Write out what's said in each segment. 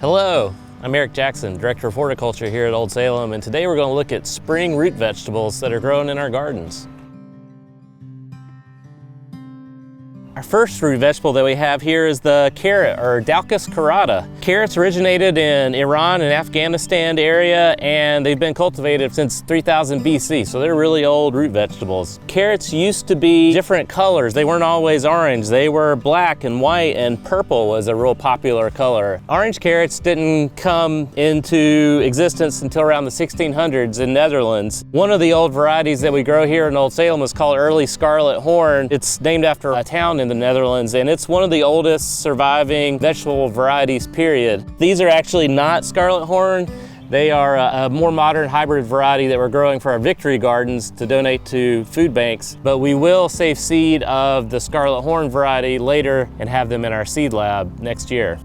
Hello, I'm Eric Jackson, Director of Horticulture here at Old Salem, and today we're going to look at spring root vegetables that are grown in our gardens. Our first root vegetable that we have here is the carrot, or Daucus carota. Carrots originated in Iran and Afghanistan area, and they've been cultivated since 3000 BC, so they're really old root vegetables. Carrots used to be different colors. They weren't always orange. They were black and white, and purple was a real popular color. Orange carrots didn't come into existence until around the 1600s in Netherlands. One of the old varieties that we grow here in Old Salem is called early scarlet horn. It's named after a town in the Netherlands, and it's one of the oldest surviving vegetable varieties, period. These are actually not scarlet horn. They are a more modern hybrid variety that we're growing for our victory gardens to donate to food banks, but we will save seed of the scarlet horn variety later and have them in our seed lab next year.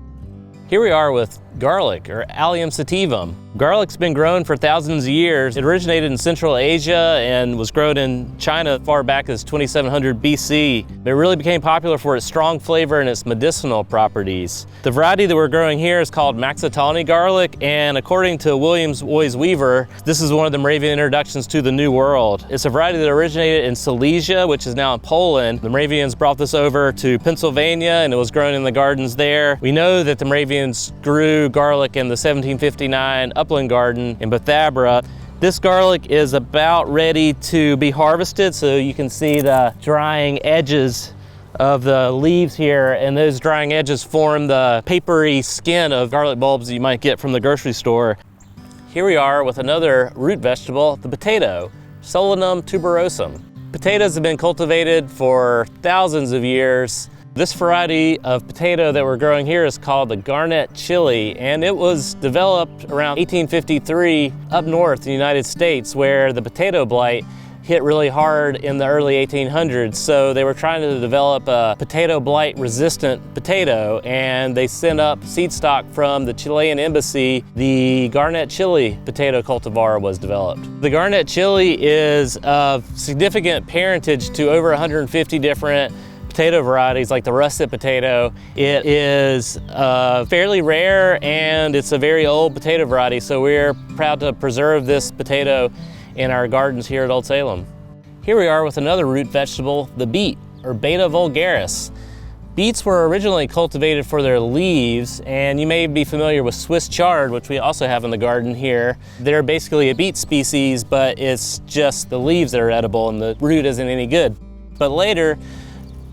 Here we are with garlic, or Allium sativum. Garlic's been grown for thousands of years. It originated in Central Asia and was grown in China far back as 2700 BC. It really became popular for its strong flavor and its medicinal properties. The variety that we're growing here is called Maxitani garlic, and according to Williams Boyes Weaver, this is one of the Moravian introductions to the New World. It's a variety that originated in Silesia, which is now in Poland. The Moravians brought this over to Pennsylvania, and it was grown in the gardens there. We know that the Moravians grew garlic in the 1759 upland garden in Bethabara. This garlic is about ready to be harvested, so you can see the drying edges of the leaves here, and those drying edges form the papery skin of garlic bulbs that you might get from the grocery store. Here we are with another root vegetable, the potato, Solanum tuberosum. Potatoes have been cultivated for thousands of years. This variety of potato that we're growing here is called the garnet chili, and it was developed around 1853 up north in the United States, where the potato blight hit really hard in the early 1800s. So they were trying to develop a potato blight resistant potato, and they sent up seed stock from the Chilean embassy. The garnet chili potato cultivar was developed. The garnet chili is of significant parentage to over 150 different potato varieties, like the russet potato. It is fairly rare, and it's a very old potato variety, so we're proud to preserve this potato in our gardens here at Old Salem. Here we are with another root vegetable, the beet, or Beta vulgaris. Beets were originally cultivated for their leaves, and you may be familiar with Swiss chard, which we also have in the garden here. They're basically a beet species, but it's just the leaves that are edible and the root isn't any good. But later,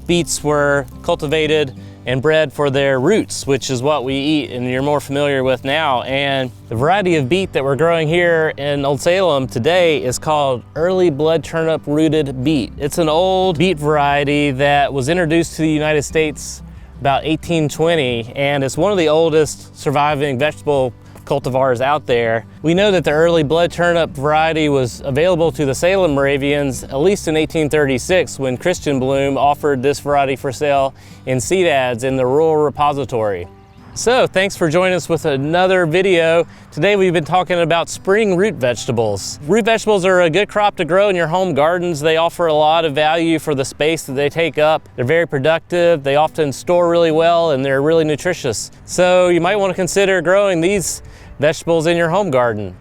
beets were cultivated and bred for their roots, which is what we eat and you're more familiar with now. And the variety of beet that we're growing here in Old Salem today is called early blood turnip rooted beet. It's an old beet variety that was introduced to the United States about 1820, and it's one of the oldest surviving vegetable cultivars out there. We know that the early blood turnip variety was available to the Salem Moravians at least in 1836, when Christian Bloom offered this variety for sale in seed ads in the rural repository. So thanks for joining us with another video. Today we've been talking about spring root vegetables. Root vegetables are a good crop to grow in your home gardens. They offer a lot of value for the space that they take up. They're very productive, they often store really well, and they're really nutritious. So you might want to consider growing these vegetables in your home garden.